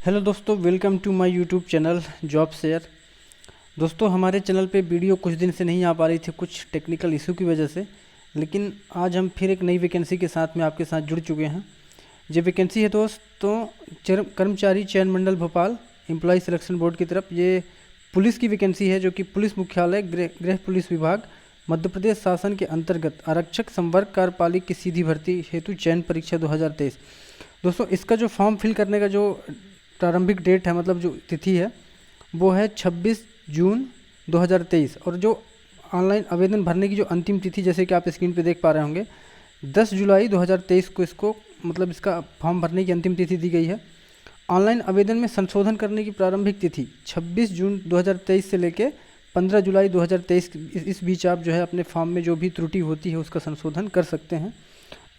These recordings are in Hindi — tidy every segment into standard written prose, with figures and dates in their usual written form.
हेलो दोस्तों, welcome to my YouTube channel job share. दोस्तों, हमारे चैनल पे वीडियो कुछ दिन से नहीं आ पा रही थी कुछ टेक्निकल इशू की वजह से, लेकिन आज हम फिर एक नई वैकेंसी के साथ में आपके साथ जुड़ चुके हैं। ये वैकेंसी है दोस्तों कर्मचारी चयन मंडल भोपाल एम्प्लॉय सिलेक्शन बोर्ड की तरफ। ये पुलिस की वैकेंसी है, जो कि पुलिस मुख्यालय गृह पुलिस विभाग मध्य प्रदेश शासन के अंतर्गत आरक्षक संवर्ग कार्यपालिक की सीधी भर्ती हेतु चयन परीक्षा 2023। दोस्तों, इसका जो फॉर्म फिल करने का जो प्रारंभिक डेट है, मतलब जो तिथि है, वो है 26 जून 2023। और जो ऑनलाइन आवेदन भरने की जो अंतिम तिथि, जैसे कि आप स्क्रीन पे देख पा रहे होंगे, 10 जुलाई 2023 को इसका फॉर्म भरने की अंतिम तिथि दी गई है। ऑनलाइन आवेदन में संशोधन करने की प्रारंभिक तिथि 26 जून 2023 से लेके 15 जुलाई 2023 इस बीच आप जो है अपने फॉर्म में जो भी त्रुटि होती है उसका संशोधन कर सकते हैं।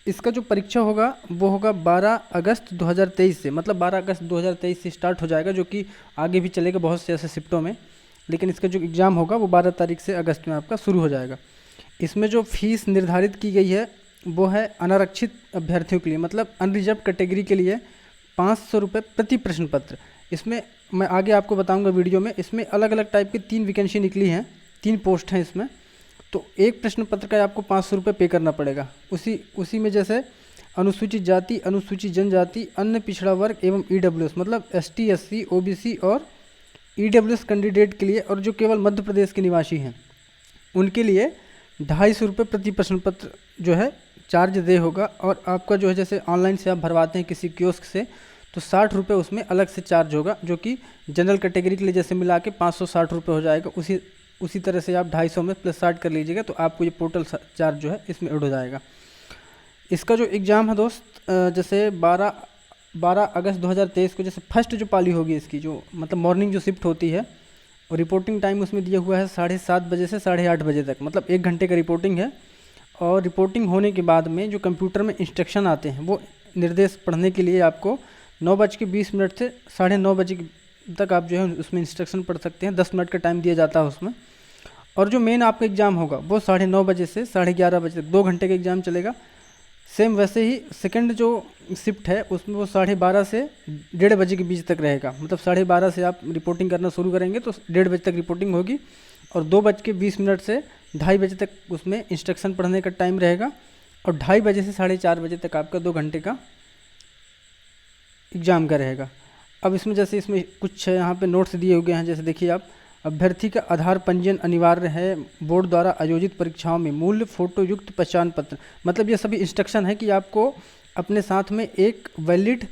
इसका जो परीक्षा होगा वो होगा 12 अगस्त 2023 से, मतलब 12 अगस्त 2023 से स्टार्ट हो जाएगा, जो कि आगे भी चलेगा बहुत से ऐसे शिफ्टों में। लेकिन इसका जो एग्ज़ाम होगा वो 12 तारीख से अगस्त में आपका शुरू हो जाएगा। इसमें जो फीस निर्धारित की गई है वो है अनारक्षित अभ्यर्थियों के लिए, मतलब अनरिजर्व कैटेगरी के लिए 500 रुपये प्रति प्रश्न पत्र। इसमें मैं आगे आपको बताऊँगा वीडियो में। इसमें अलग अलग टाइप की 3 वैकेंसी निकली हैं, 3 पोस्ट हैं इसमें। तो एक प्रश्न पत्र का आपको 500 रुपये पे करना पड़ेगा। उसी में जैसे अनुसूचित जाति, अनुसूचित जनजाति, अन्य पिछड़ा वर्ग एवं ईडब्ल्यूएस, मतलब एसटी, एससी, ओबीसी और ईडब्ल्यूएस कैंडिडेट के लिए, और जो केवल मध्य प्रदेश के निवासी हैं उनके लिए 250 रुपये प्रति प्रश्न पत्र जो है चार्ज दे होगा। और आपका जो है जैसे ऑनलाइन से आप भरवाते हैं किसी कियोस्क से, तो 60 रुपये उसमें अलग से चार्ज होगा, जो कि जनरल कैटेगरी के लिए जैसे मिला के 560 रुपये हो जाएगा। उसी तरह से आप 250 में प्लस 60 कर लीजिएगा, तो आपको ये पोर्टल चार्ज जो है इसमें ऐड हो जाएगा। इसका जो एग्ज़ाम है दोस्त, जैसे 12 अगस्त 2023 को जैसे फर्स्ट जो पाली होगी इसकी, जो मतलब मॉर्निंग जो शिफ्ट होती है, और रिपोर्टिंग टाइम उसमें दिया हुआ है 7:30 बजे से 8:30 बजे तक, मतलब 1 घंटे का रिपोर्टिंग है। और रिपोर्टिंग होने के बाद में जो कंप्यूटर में इंस्ट्रक्शन आते हैं, वो निर्देश पढ़ने के लिए आपको 9:20 से 9:30 बजे तक आप जो है उसमें इंस्ट्रक्शन पढ़ सकते हैं। 10 मिनट का टाइम दिया जाता है उसमें। और जो मेन आपका एग्ज़ाम होगा वो 9:30 बजे से 11:30 बजे तक 2 घंटे का एग्ज़ाम चलेगा। सेम वैसे ही सेकंड जो शिफ्ट है उसमें वो 12:30 से 1:30 बजे के बीच तक रहेगा, मतलब 12:30 से आप रिपोर्टिंग करना शुरू करेंगे तो 1:30 बजे तक रिपोर्टिंग होगी। और 2:20 से 2:30 बजे तक उसमें इंस्ट्रक्शन पढ़ने का टाइम रहेगा। और 2:30 बजे से 4:30 बजे तक आपका 2 घंटे का एग्ज़ाम का रहेगा। अब इसमें जैसे इसमें कुछ यहाँ पे नोट्स दिए हुए हैं, जैसे देखिए आप, अभ्यर्थी का आधार पंजीयन अनिवार्य है बोर्ड द्वारा आयोजित परीक्षाओं में, मूल्य फोटो युक्त पहचान पत्र, मतलब ये सभी इंस्ट्रक्शन है कि आपको अपने साथ में एक वैलिड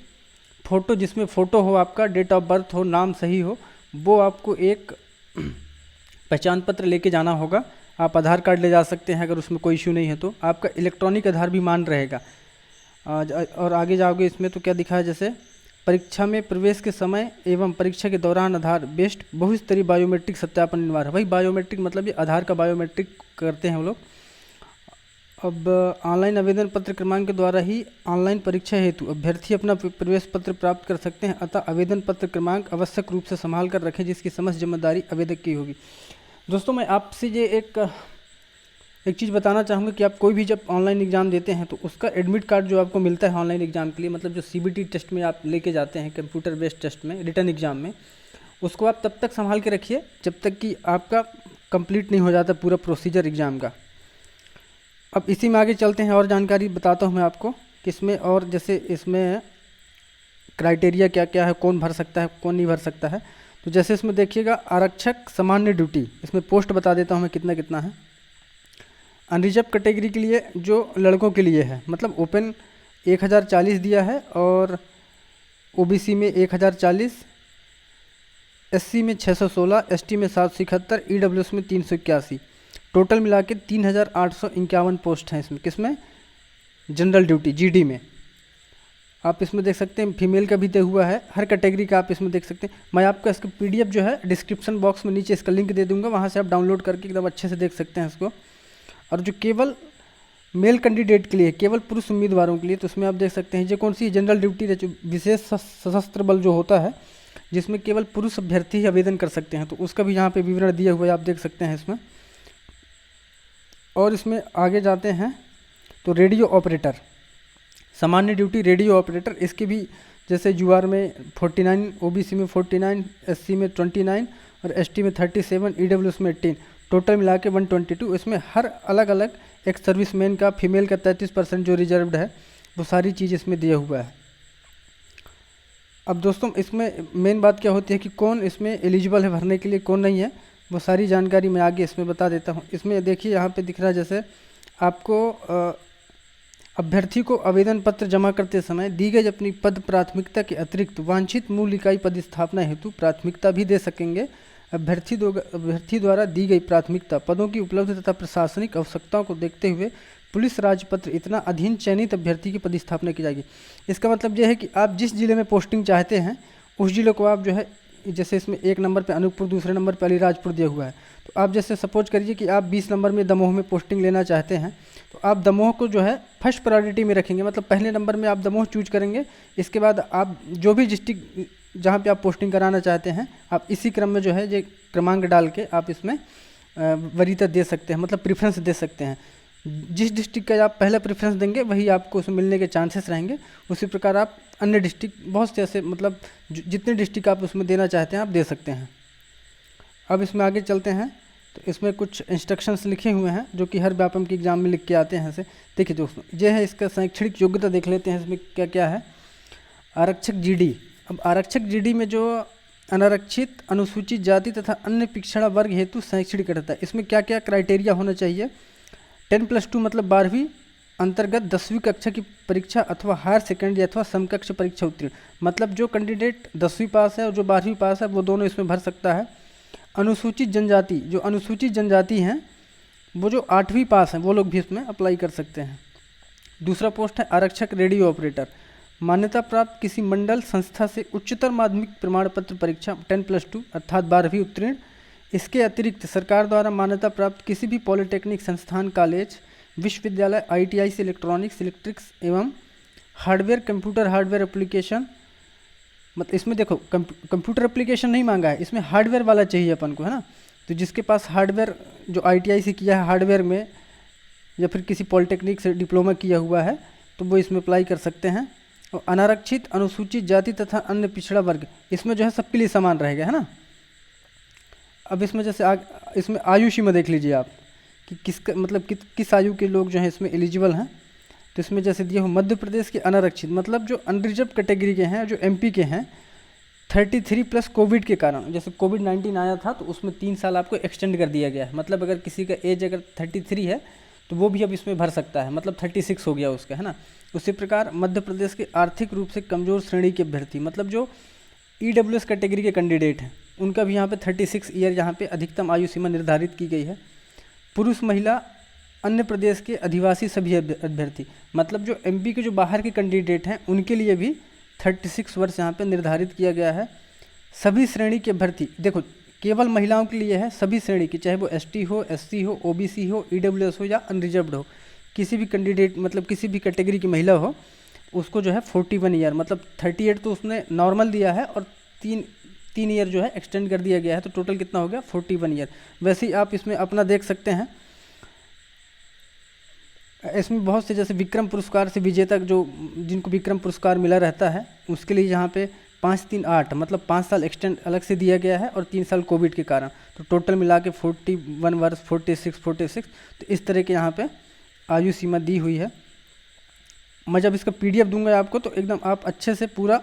फ़ोटो, जिसमें फ़ोटो हो आपका, डेट ऑफ बर्थ हो, नाम सही हो, वो आपको एक पहचान पत्र लेके जाना होगा। आप आधार कार्ड ले जा सकते हैं अगर उसमें कोई इशू नहीं है तो। आपका इलेक्ट्रॉनिक आधार भी मान रहेगा। और आगे जाओगे इसमें तो क्या दिखा है, जैसे परीक्षा में प्रवेश के समय एवं परीक्षा के दौरान आधार बेस्ड बहुस्तरीय बायोमेट्रिक सत्यापन अनिवार्य है। वही बायोमेट्रिक, मतलब ये आधार का बायोमेट्रिक करते हैं वो लोग। अब ऑनलाइन आवेदन पत्र क्रमांक के द्वारा ही ऑनलाइन परीक्षा हेतु अभ्यर्थी अपना प्रवेश पत्र प्राप्त कर सकते हैं, अतः आवेदन पत्र क्रमांक आवश्यक रूप से संभाल कर रखें, जिसकी समस्त जिम्मेदारी आवेदक की होगी। दोस्तों, मैं आपसे ये एक चीज़ बताना चाहूँगा कि आप कोई भी जब ऑनलाइन एग्ज़ाम देते हैं तो उसका एडमिट कार्ड जो आपको मिलता है ऑनलाइन एग्ज़ाम के लिए, मतलब जो सीबीटी टेस्ट में आप लेके जाते हैं, कंप्यूटर बेस्ड टेस्ट में, रिटर्न एग्ज़ाम में, उसको आप तब तक संभाल के रखिए जब तक कि आपका कंप्लीट नहीं हो जाता पूरा प्रोसीजर एग्ज़ाम का। अब इसी में आगे चलते हैं और जानकारी बताता हूँ मैं आपको कि इसमें, और जैसे इसमें क्राइटेरिया क्या क्या है, कौन भर सकता है कौन नहीं भर सकता है। तो जैसे इसमें देखिएगा, आरक्षक सामान्य ड्यूटी, इसमें पोस्ट बता देता हूँ मैं कितना कितना है। अनरिजर्व कैटेगरी के लिए जो लड़कों के लिए है, मतलब ओपन 1040 दिया है, और ओबीसी में 1040, एससी में 616, एसटी में 771, ईडब्ल्यूएस में 381, टोटल मिला के 3851 पोस्ट हैं इसमें। किसमें? जनरल ड्यूटी जीडी में। आप इसमें देख सकते हैं फीमेल का भी दिया हुआ है, हर कैटेगरी का आप इसमें देख सकते हैं। मैं आपका इसका पीडीएफ जो है डिस्क्रिप्शन बॉक्स में नीचे इसका लिंक दे दूंगा, वहाँ से आप डाउनलोड करके एकदम अच्छे से देख सकते हैं इसको। और जो केवल मेल कैंडिडेट के लिए, केवल पुरुष उम्मीदवारों के लिए, तो उसमें आप देख सकते हैं जो कौन सी जनरल ड्यूटी, विशेष सशस्त्र बल जो होता है, जिसमें केवल पुरुष अभ्यर्थी ही आवेदन कर सकते हैं, तो उसका भी यहाँ पे विवरण दिया हुआ है, आप देख सकते हैं इसमें। और इसमें आगे जाते हैं तो रेडियो ऑपरेटर, सामान्य ड्यूटी रेडियो ऑपरेटर, इसके भी जैसे यूआर में 49, ओबीसी में 49, एससी में 29 और एसटी में 37, ईडब्ल्यूएस में 18, टोटल मिला के 122। इसमें हर अलग अलग एक सर्विसमैन का, फीमेल का 33% जो रिजर्व्ड है, वो सारी चीज़ इसमें दिया हुआ है। अब दोस्तों इसमें मेन बात क्या होती है कि कौन इसमें एलिजिबल है भरने के लिए, कौन नहीं है, वो सारी जानकारी मैं आगे इसमें बता देता हूँ। इसमें देखिए यहाँ पे दिख रहा है, जैसे आपको अभ्यर्थी को आवेदन पत्र जमा करते समय दी गई अपनी पद प्राथमिकता के अतिरिक्त वांछित मूल इकाई पदस्थापना हेतु प्राथमिकता भी दे सकेंगे। अभ्यर्थी द्वारा दी गई प्राथमिकता पदों की उपलब्ध तथा प्रशासनिक आवश्यकताओं को देखते हुए पुलिस राजपत्र इतना अधीन चयनित अभ्यर्थी की पदस्थापना की जाएगी। इसका मतलब यह है कि आप जिस जिले में पोस्टिंग चाहते हैं उस जिले को आप जो है, जैसे इसमें 1 नंबर पे अनूपपुर, दूसरे नंबर पे अलीराजपुर दिया हुआ है, तो आप जैसे सपोज करिए कि आप 20 नंबर में दमोह में पोस्टिंग लेना चाहते हैं, तो आप दमोह को जो है फर्स्ट प्रायोरिटी में रखेंगे, मतलब पहले नंबर में आप दमोह चूज करेंगे। इसके बाद आप जो भी डिस्ट्रिक्ट जहाँ पे आप पोस्टिंग कराना चाहते हैं, आप इसी क्रम में जो है ये क्रमांक डाल के आप इसमें वरीयता दे सकते हैं, मतलब प्रेफरेंस दे सकते हैं। जिस डिस्ट्रिक्ट का आप पहला प्रेफरेंस देंगे वही आपको उसमें मिलने के चांसेस रहेंगे। उसी प्रकार आप अन्य डिस्ट्रिक्ट, बहुत से ऐसे, मतलब जितने डिस्ट्रिक्ट आप उसमें देना चाहते हैं आप दे सकते हैं। अब इसमें आगे चलते हैं, तो इसमें कुछ इंस्ट्रक्शंस लिखे हुए हैं जो कि हर व्यापम के एग्जाम में लिख के आते हैं। ऐसे देखिए दोस्तों, ये है इसका शैक्षणिक योग्यता, देख लेते हैं इसमें क्या क्या है। आरक्षक जीडी। अब आरक्षक जीडी में जो अनारक्षित, अनुसूचित जाति तथा अन्य पिछड़ा वर्ग हेतु शैक्षणिक अर्हता है, इसमें क्या क्या क्राइटेरिया होना चाहिए। 10+2 मतलब 12वीं अंतर्गत 10वीं कक्षा की परीक्षा अथवा हायर सेकेंडरी अथवा समकक्ष परीक्षा उत्तीर्ण, मतलब जो कैंडिडेट 10वीं पास है और जो 12वीं पास है वो दोनों इसमें भर सकता है। अनुसूचित जनजाति, जो अनुसूचित जनजाति हैं वो जो 8वीं पास हैं वो लोग भी इसमें अप्लाई कर सकते हैं। दूसरा पोस्ट है आरक्षक रेडियो ऑपरेटर, मान्यता प्राप्त किसी मंडल संस्था से उच्चतर माध्यमिक प्रमाण पत्र परीक्षा 10+2 अर्थात 12वीं उत्तीर्ण। इसके अतिरिक्त सरकार द्वारा मान्यता प्राप्त किसी भी पॉलिटेक्निक संस्थान, कॉलेज, विश्वविद्यालय, आईटीआई से इलेक्ट्रॉनिक्स, इलेक्ट्रिक्स एवं हार्डवेयर, कंप्यूटर हार्डवेयर एप्लीकेशन, मतलब इसमें देखो कंप्यूटर एप्लीकेशन नहीं मांगा है, इसमें हार्डवेयर वाला चाहिए अपन को, है ना। तो जिसके पास हार्डवेयर, जो आईटीआई से किया है हार्डवेयर में, या फिर किसी पॉलिटेक्निक से डिप्लोमा किया हुआ है, तो वो इसमें अप्लाई कर सकते हैं। और अनारक्षित, अनुसूचित जाति तथा अन्य पिछड़ा वर्ग, इसमें जो है सबके लिए समान रहेगा, है ना। अब इसमें जैसे इसमें आयु सीमा देख लीजिए आप कि किसका, मतलब किस आयु के लोग जो हैं इसमें एलिजिबल हैं। तो इसमें जैसे दिया हो मध्य प्रदेश के अनारक्षित, मतलब जो अनरिजर्व कैटेगरी के हैं, जो एमपी के हैं, 33+ कोविड के कारण, जैसे कोविड-19 आया था तो उसमें 3 साल आपको एक्सटेंड कर दिया गया है। मतलब अगर किसी का एज अगर 33 है तो वो भी अब इसमें भर सकता है, मतलब 36 हो गया उसका, है ना। उसी प्रकार मध्य प्रदेश के आर्थिक रूप से कमज़ोर श्रेणी के अभ्यर्थी, मतलब जो ईडब्ल्यूएस कैटेगरी के कैंडिडेट हैं, उनका भी यहाँ पे 36 ईयर यहाँ पे अधिकतम आयु सीमा निर्धारित की गई है। पुरुष, महिला, अन्य प्रदेश के अधिवासी सभी अभ्यर्थी, मतलब जो एमपी के जो बाहर के कैंडिडेट हैं उनके लिए भी 36 वर्ष यहाँ पे निर्धारित किया गया है। सभी श्रेणी के अभ्यर्थी, देखो केवल महिलाओं के लिए है, सभी श्रेणी की, चाहे वो एसटी हो, एससी हो, ओबीसी हो, ईडब्ल्यूएस हो या अनरिजर्व्ड हो, किसी भी कैंडिडेट, मतलब किसी भी कैटेगरी की महिला हो, उसको जो है 41 ईयर, मतलब 38 तो उसने नॉर्मल दिया है और 3 ईयर जो है एक्सटेंड कर दिया गया है, तो टोटल कितना हो गया 41 ईयर। वैसे ही आप इसमें अपना देख सकते हैं, इसमें बहुत से जैसे विक्रम पुरस्कार से विजेता, जो जिनको विक्रम पुरस्कार मिला रहता है, उसके लिए यहाँ पे 5-3-8 मतलब 5 साल एक्सटेंड अलग से दिया गया है और 3 साल कोविड के कारण, तो टोटल मिला के 41 वर्ष, 46, तो इस तरह के यहाँ पे आयु सीमा दी हुई है। मैं जब इसका PDF दूंगा आपको तो एकदम आप अच्छे से पूरा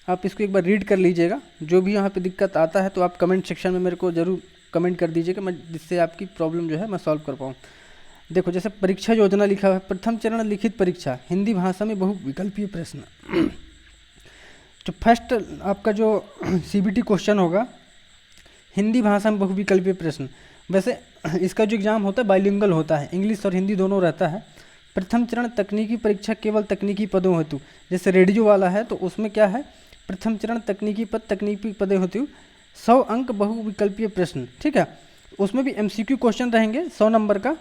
आप इसको एक बार रीड कर लीजिएगा। जो भी यहाँ पे दिक्कत आता है तो आप कमेंट सेक्शन में मेरे को ज़रूर कमेंट कर दीजिएगा, मैं जिससे आपकी प्रॉब्लम जो है मैं सॉल्व कर पाऊँ। देखो जैसे परीक्षा योजना लिखा है, प्रथम चरण लिखित परीक्षा, हिंदी भाषा में बहुविकल्पीय प्रश्न। जो फर्स्ट आपका जो CBT क्वेश्चन होगा, हिंदी भाषा में बहुविकल्पीय प्रश्न। वैसे इसका जो एग्ज़ाम होता है बाइलिंगुअल होता है, इंग्लिश और हिंदी दोनों रहता है। प्रथम चरण तकनीकी परीक्षा केवल तकनीकी पदों हेतु, जैसे रेडियो वाला है तो उसमें क्या है, प्रथम चरण तकनीकी पदों हेतु 100 अंक बहुविकल्पीय प्रश्न, ठीक है। उसमें भी MCQ क्वेश्चन रहेंगे 100 नंबर का,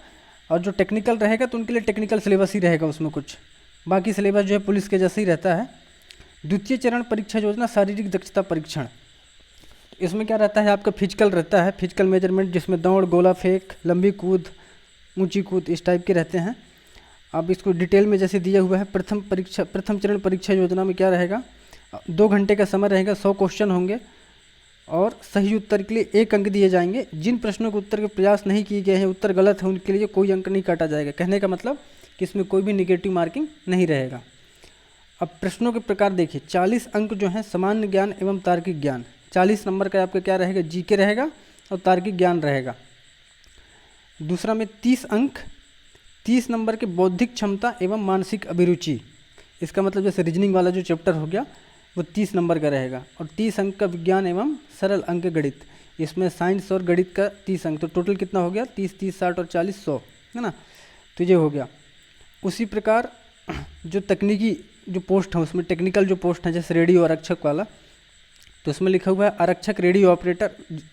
और जो टेक्निकल रहेगा तो उनके लिए टेक्निकल सिलेबस ही रहेगा उसमें कुछ, बाकी सिलेबस जो है पुलिस के जैसे ही रहता है। द्वितीय चरण परीक्षा योजना शारीरिक दक्षता परीक्षण, इसमें क्या रहता है आपका फिजिकल रहता है, फिजिकल मेजरमेंट, जिसमें दौड़, गोला फेंक, लंबी कूद, ऊंची कूद, इस टाइप के रहते हैं। अब इसको डिटेल में जैसे दिया हुआ है, प्रथम चरण परीक्षा योजना में क्या रहेगा, 2 घंटे का समय रहेगा, 100 क्वेश्चन होंगे और सही उत्तर के लिए 1 अंक दिए जाएंगे। जिन प्रश्नों के उत्तर के प्रयास नहीं किए गए हैं, उत्तर गलत है, उनके लिए कोई अंक नहीं काटा जाएगा। कहने का मतलब कि इसमें कोई भी निगेटिव मार्किंग नहीं रहेगा। अब प्रश्नों के प्रकार देखिए, 40 अंक जो हैं सामान्य ज्ञान एवं तार्किक ज्ञान, 40 नंबर का आपका क्या रहेगा, जीके रहेगा और तार्किक ज्ञान रहेगा। दूसरा में 30 अंक, 30 नंबर के बौद्धिक क्षमता एवं मानसिक अभिरुचि, इसका मतलब जैसे रीजनिंग वाला जो चैप्टर हो गया वो 30 नंबर का रहेगा। और 30 अंक का विज्ञान एवं सरल अंक गणित, इसमें साइंस और गणित का 30 अंक, तो टोटल कितना हो गया, 30, 30, 60 और 40, 100, है ना। तो ये हो गया। उसी प्रकार जो तकनीकी जो पोस्ट है उसमें टेक्निकल जो पोस्ट है, जैसे रेडियो आरक्षक वाला, तो उसमें लिखा हुआ है आरक्षक रेडियो ऑपरेटर,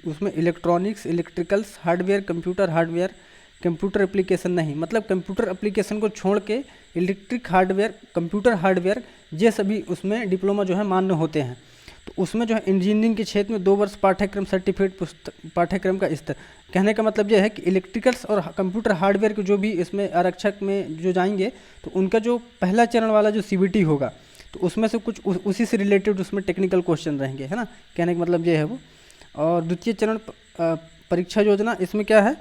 उसमें electronics, electricals, hardware, computer hardware, computer application नहीं, मतलब कंप्यूटर एप्लीकेशन को छोड़ के इलेक्ट्रिक हार्डवेयर, कंप्यूटर हार्डवेयर, ये सभी उसमें डिप्लोमा जो है मान्य होते हैं। तो उसमें जो है इंजीनियरिंग के क्षेत्र में 2 वर्ष पाठ्यक्रम सर्टिफिकेट पाठ्यक्रम का स्तर। कहने का मतलब ये है कि इलेक्ट्रिकल्स और कंप्यूटर हार्डवेयर के जो भी इसमें आरक्षक में जो जाएंगे, तो उनका जो पहला चरण वाला जो CBT होगा, तो उसमें से कुछ उसी से रिलेटेड उसमें टेक्निकल क्वेश्चन रहेंगे, है ना। कहने का मतलब ये है वो। और द्वितीय चरण परीक्षा योजना, इसमें क्या है,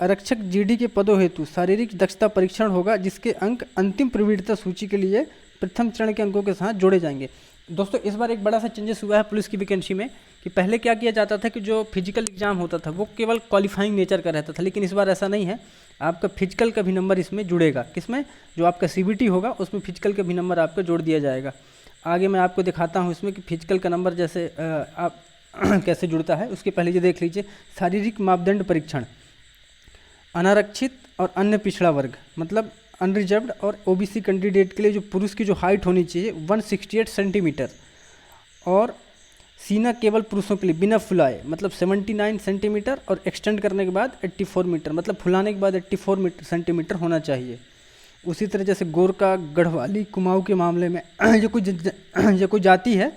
आरक्षक GD के पदों हेतु शारीरिक दक्षता परीक्षण होगा, जिसके अंक अंतिम प्रवृत्ति सूची के लिए प्रथम चरण के अंकों के साथ जोड़े जाएंगे। दोस्तों इस बार एक बड़ा सा चेंजेस हुआ है पुलिस की वैकेंसी में, कि पहले क्या किया जाता था कि जो फिजिकल एग्जाम होता था वो केवल क्वालिफाइंग नेचर का रहता था, लेकिन इस बार ऐसा नहीं है। आपका फिजिकल का भी नंबर इसमें जुड़ेगा। किसमें, जो आपका CBT होगा उसमें फिजिकल का भी नंबर आपका जोड़ दिया जाएगा। आगे मैं आपको दिखाता हूँ इसमें कि फिजिकल का नंबर जैसे आप कैसे जुड़ता है। उसके पहले ये देख लीजिए, शारीरिक मापदंड परीक्षण, अनारक्षित और अन्य पिछड़ा वर्ग, मतलब अनरिजर्व्ड और OBC कैंडिडेट के लिए जो पुरुष की जो हाइट होनी चाहिए 168 सेंटीमीटर, और सीना केवल पुरुषों के लिए बिना फुलाए मतलब 79 सेंटीमीटर, और एक्सटेंड करने के बाद 84 मीटर, मतलब फुलाने के बाद 84 सेंटीमीटर होना चाहिए। उसी तरह जैसे गोरका, गढ़वाली, कुमाऊँ के मामले में जो कोई जाति है,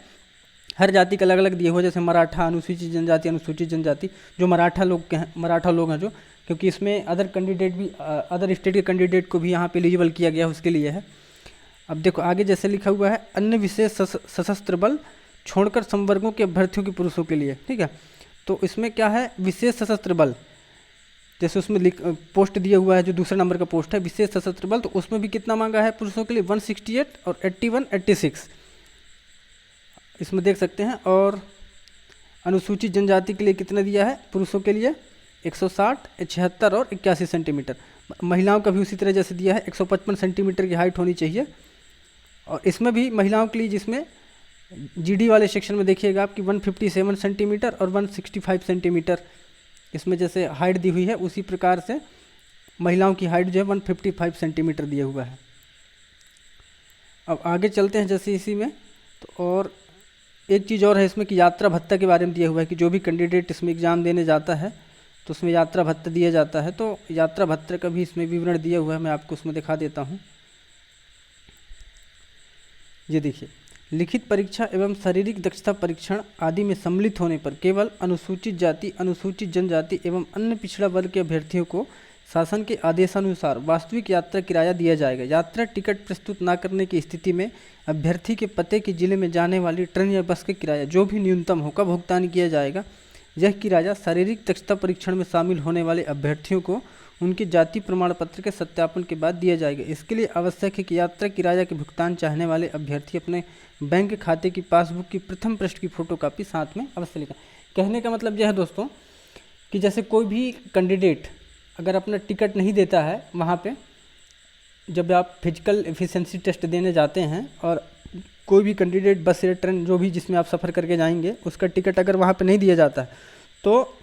हर जाति का अलग अलग दिए हुआ, जैसे मराठा, अनुसूचित जनजाति, अनुसूचित जनजाति, जो मराठा लोग हैं जो, क्योंकि इसमें अदर कैंडिडेट भी, अदर स्टेट के कैंडिडेट को भी यहाँ पे एलिजिबल किया गया है, उसके लिए है। अब देखो आगे जैसे लिखा हुआ है, अन्य विशेष सशस्त्र बल छोड़कर संवर्गों के अभ्यर्थियों के पुरुषों के लिए, ठीक है। तो इसमें क्या है, विशेष सशस्त्र बल, जैसे उसमें पोस्ट दिया हुआ है, जो दूसरा नंबर का पोस्ट है विशेष सशस्त्र बल, तो उसमें भी कितना मांगा है पुरुषों के लिए 168 और 81, 86 इसमें देख सकते हैं। और अनुसूचित जनजाति के लिए कितना दिया है पुरुषों के लिए 160, 76 और 81 सेंटीमीटर। महिलाओं का भी उसी तरह जैसे दिया है 155 सेंटीमीटर की हाइट होनी चाहिए। और इसमें भी महिलाओं के लिए, जिसमें GD वाले सेक्शन में देखिएगा आपकी 157 सेंटीमीटर और 165 सेंटीमीटर इसमें जैसे हाइट दी हुई है, उसी प्रकार से महिलाओं की हाइट जो है 155 सेंटीमीटर दिया हुआ है। अब आगे चलते हैं जैसे इसी में, तो और एक चीज़ और है इसमें कि यात्रा भत्ता के बारे में दिया हुआ है कि जो भी कैंडिडेट इसमें एग्ज़ाम देने जाता है तो उसमें यात्रा भत्ता दिया जाता है। तो यात्रा भत्ते का भी इसमें विवरण दिया हुआ है, मैं आपको उसमें दिखा देता हूँ। ये देखिए, लिखित परीक्षा एवं शारीरिक दक्षता परीक्षण आदि में सम्मिलित होने पर केवल अनुसूचित जाति, अनुसूचित जनजाति एवं अन्य पिछड़ा वर्ग के अभ्यर्थियों को शासन के आदेशानुसार वास्तविक यात्रा किराया दिया जाएगा। यात्रा टिकट प्रस्तुत न करने की स्थिति में अभ्यर्थी के पते के जिले में जाने वाली ट्रेन या बस के किराया जो भी न्यूनतम होगा भुगतान किया जाएगा। यह किराया शारीरिक दक्षता परीक्षण में शामिल होने वाले अभ्यर्थियों को उनके जाति प्रमाण पत्र के सत्यापन के बाद दिया जाएगा। इसके लिए आवश्यक है कि यात्रा किराया के भुगतान चाहने वाले अभ्यर्थी अपने बैंक खाते की पासबुक की प्रथम पृष्ठ की फोटोकॉपी साथ में अवश्य लेकर। कहने का मतलब यह है दोस्तों कि जैसे कोई भी कैंडिडेट अगर अपना टिकट नहीं देता है, वहाँ पे जब आप फिजिकल एफिशिएंसी टेस्ट देने जाते हैं और कोई भी कैंडिडेट बस या ट्रेन जो भी जिसमें आप सफ़र करके जाएंगे उसका टिकट अगर वहाँ पे नहीं दिया जाता है, तो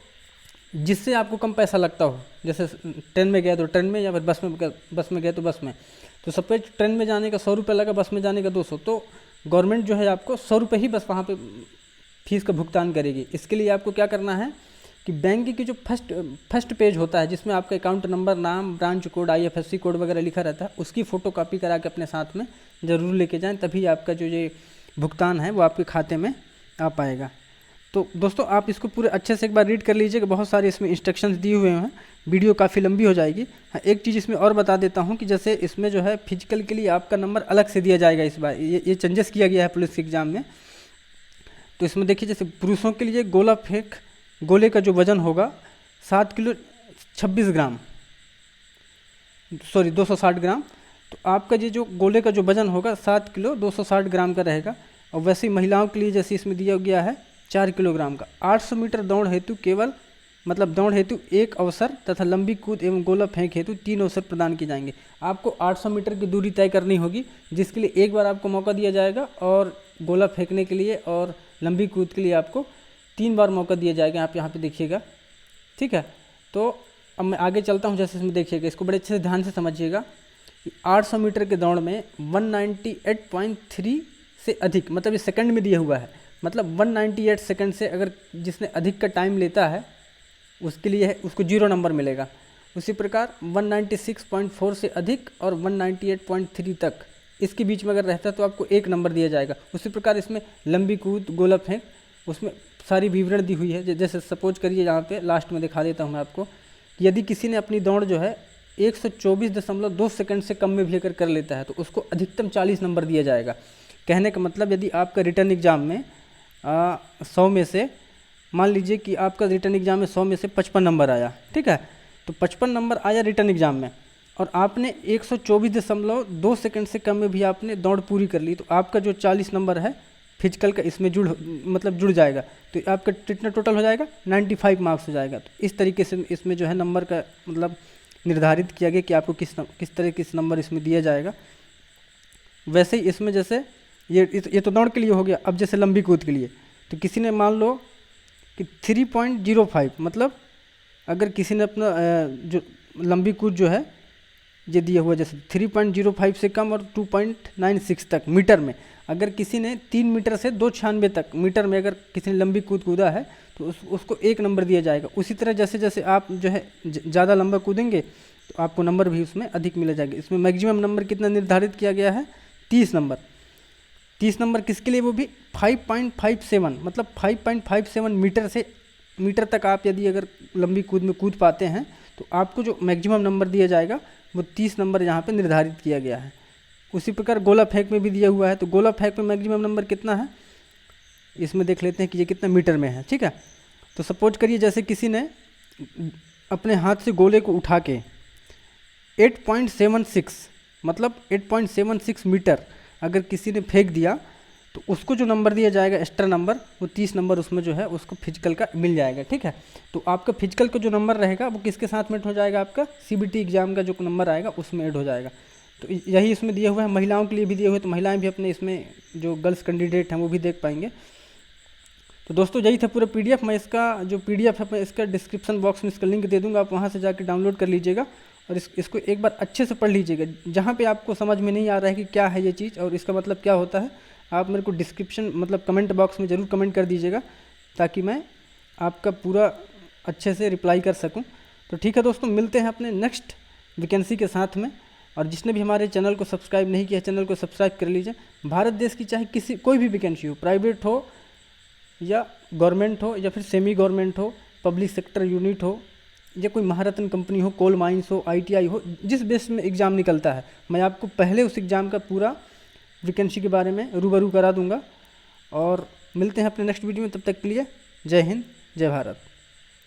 जिससे आपको कम पैसा लगता हो, जैसे ट्रेन में गया तो ट्रेन में, या फिर बस में गया तो बस में, तो सपोज ट्रेन में जाने का 100 रुपये लगा, बस में जाने का 200, तो गवर्नमेंट जो है आपको 100 रुपये ही बस वहाँ पे फीस का भुगतान करेगी। इसके लिए आपको क्या करना है कि बैंक की जो फर्स्ट पेज होता है जिसमें आपका अकाउंट नंबर, नाम, ब्रांच कोड, IFSC कोड वगैरह लिखा रहता है, उसकी फ़ोटोकॉपी करा के अपने साथ में ज़रूर लेके जाएं, तभी आपका जो ये भुगतान है वो आपके खाते में आ पाएगा। तो दोस्तों आप इसको पूरे अच्छे से एक बार रीड कर लीजिएगा, बहुत सारे इसमें इंस्ट्रक्शंस दिए हुए हैं, वीडियो काफ़ी लंबी हो जाएगी। हाँ, एक चीज़ इसमें और बता देता हूँ कि जैसे इसमें जो है फिजिकल के लिए आपका नंबर अलग से दिया जाएगा। इस बार ये चेंजेस किया गया है पुलिस के एग्ज़ाम में। तो इसमें देखिए, जैसे पुरुषों के लिए गोला फेंक गोले का जो वज़न होगा 7 किलो 26 ग्राम, सॉरी 260 ग्राम। तो आपका ये जो गोले का जो वज़न होगा 7 किलो 260 ग्राम का रहेगा। और वैसे ही महिलाओं के लिए जैसे इसमें दिया गया है 4 किलोग्राम का। 800 मीटर दौड़ हेतु केवल दौड़ हेतु एक अवसर तथा लंबी कूद एवं गोला फेंक हेतु 3 अवसर प्रदान किए जाएंगे। आपको 800 मीटर की दूरी तय करनी होगी, जिसके लिए एक बार आपको मौका दिया जाएगा, और गोला फेंकने के लिए और लंबी कूद के लिए आपको 3 बार मौका दिया जाएगा। आप यहाँ पे देखिएगा, ठीक है। तो अब मैं आगे चलता हूँ। जैसे इसमें देखिएगा, इसको बड़े अच्छे से ध्यान से समझिएगा कि 800 मीटर के दौड़ में 198.3 से अधिक, मतलब ये सेकंड में दिया हुआ है, मतलब 198 सेकंड से अगर जिसने अधिक का टाइम लेता है उसके लिए है, उसको 0 नंबर मिलेगा। उसी प्रकार 196.4 से अधिक और 198.3 तक इसके बीच में अगर रहता है तो आपको 1 नंबर दिया जाएगा। उसी प्रकार इसमें लंबी कूद, गोला फेंक, उसमें सारी विवरण दी हुई है। जैसे सपोज करिए, यहाँ पे लास्ट में दिखा देता हूँ मैं आपको, यदि किसी ने अपनी दौड़ जो है 124.2 सेकंड से कम में भी अगर कर लेता है तो उसको अधिकतम 40 नंबर दिया जाएगा। कहने का मतलब, यदि आपका रिटर्न एग्ज़ाम में 100 में से, मान लीजिए कि आपका रिटर्न एग्ज़ाम में 100 में से 55 नंबर आया, ठीक है, तो 55 नंबर आया रिटर्न एग्ज़ाम में, और आपने 124.2 सेकंड से कम में भी आपने दौड़ पूरी कर ली, तो आपका जो 40 नंबर है फिजिकल का इसमें जुड़ जाएगा। तो आपका कितना टोटल हो जाएगा, 95 मार्क्स हो जाएगा। तो इस तरीके से इसमें जो है नंबर का निर्धारित किया गया कि आपको किस तरह किस नंबर इसमें दिया जाएगा। वैसे ही इसमें जैसे ये तो दौड़ के लिए हो गया। अब जैसे लंबी कूद के लिए, तो किसी ने मान लो कि 3.05, मतलब अगर किसी ने अपना जो लंबी कूद जो है ये दिया हुआ, जैसे 3.05 से कम और 2.96 तक मीटर में, अगर किसी ने 3 मीटर से 296 तक मीटर में अगर किसी ने लंबी कूद कूदा है तो उसको 1 नंबर दिया जाएगा। उसी तरह जैसे जैसे आप जो है ज़्यादा लंबा कूदेंगे तो आपको नंबर भी उसमें अधिक मिला जाएगा। इसमें मैक्सिमम नंबर कितना निर्धारित किया गया है, 30 नंबर। 30 नंबर किसके लिए, वो भी 5.57, मतलब 5.57 मीटर तक आप यदि अगर लंबी कूद में कूद पाते हैं तो आपको जो मैक्सिमम नंबर दिया जाएगा वो 30 नंबर यहाँ पे निर्धारित किया गया है। उसी प्रकार गोला फेंक में भी दिया हुआ है, तो गोला फेंक में मैक्सिमम नंबर कितना है, इसमें देख लेते हैं कि ये कितना मीटर में है, ठीक है। तो सपोज करिए जैसे किसी ने अपने हाथ से गोले को उठा के 8.76, मतलब 8.76 मीटर अगर किसी ने फेंक दिया तो उसको जो नंबर दिया जाएगा एक्स्ट्रा नंबर, वो 30 नंबर उसमें जो है उसको फिजिकल का मिल जाएगा, ठीक है। तो आपका फिजिकल का जो नंबर रहेगा वो किसके साथ में ऐड हो जाएगा, आपका सीबीटी एग्जाम का जो नंबर आएगा उसमें ऐड हो जाएगा। तो यही इसमें दिया हुआ है। महिलाओं के लिए भी दिए हुए, तो महिलाएं भी अपने इसमें जो गर्ल्स कैंडिडेट हैं वो भी देख पाएंगे। तो दोस्तों यही था पूरा पीडीएफ। मैं इसका जो पीडीएफ है मैं इसका डिस्क्रिप्शन बॉक्स में इसका लिंक दे दूंगा, आप वहाँ से जाकर डाउनलोड कर लीजिएगा और इसको एक बार अच्छे से पढ़ लीजिएगा। जहाँ पे आपको समझ में नहीं आ रहा है कि क्या है ये चीज़ और इसका मतलब क्या होता है, आप मेरे को डिस्क्रिप्शन कमेंट बॉक्स में ज़रूर कमेंट कर दीजिएगा ताकि मैं आपका पूरा अच्छे से रिप्लाई कर सकूँ। तो ठीक है दोस्तों, मिलते हैं अपने नेक्स्ट वैकेंसी के साथ में। और जिसने भी हमारे चैनल को सब्सक्राइब नहीं किया, चैनल को सब्सक्राइब कर लीजिए। भारत देश की चाहे कोई भी वैकेंसी हो, प्राइवेट हो या गवर्नमेंट हो या फिर सेमी गवर्नमेंट हो, पब्लिक सेक्टर यूनिट हो या कोई महारत्न कंपनी हो, कोल माइंस हो, आईटीआई हो, जिस बेस में एग्ज़ाम निकलता है मैं आपको पहले उस एग्ज़ाम का पूरा वैकेंसी के बारे में रूबरू करा दूंगा। और मिलते हैं अपने नेक्स्ट वीडियो में, तब तक के लिए जय हिंद, जय भारत।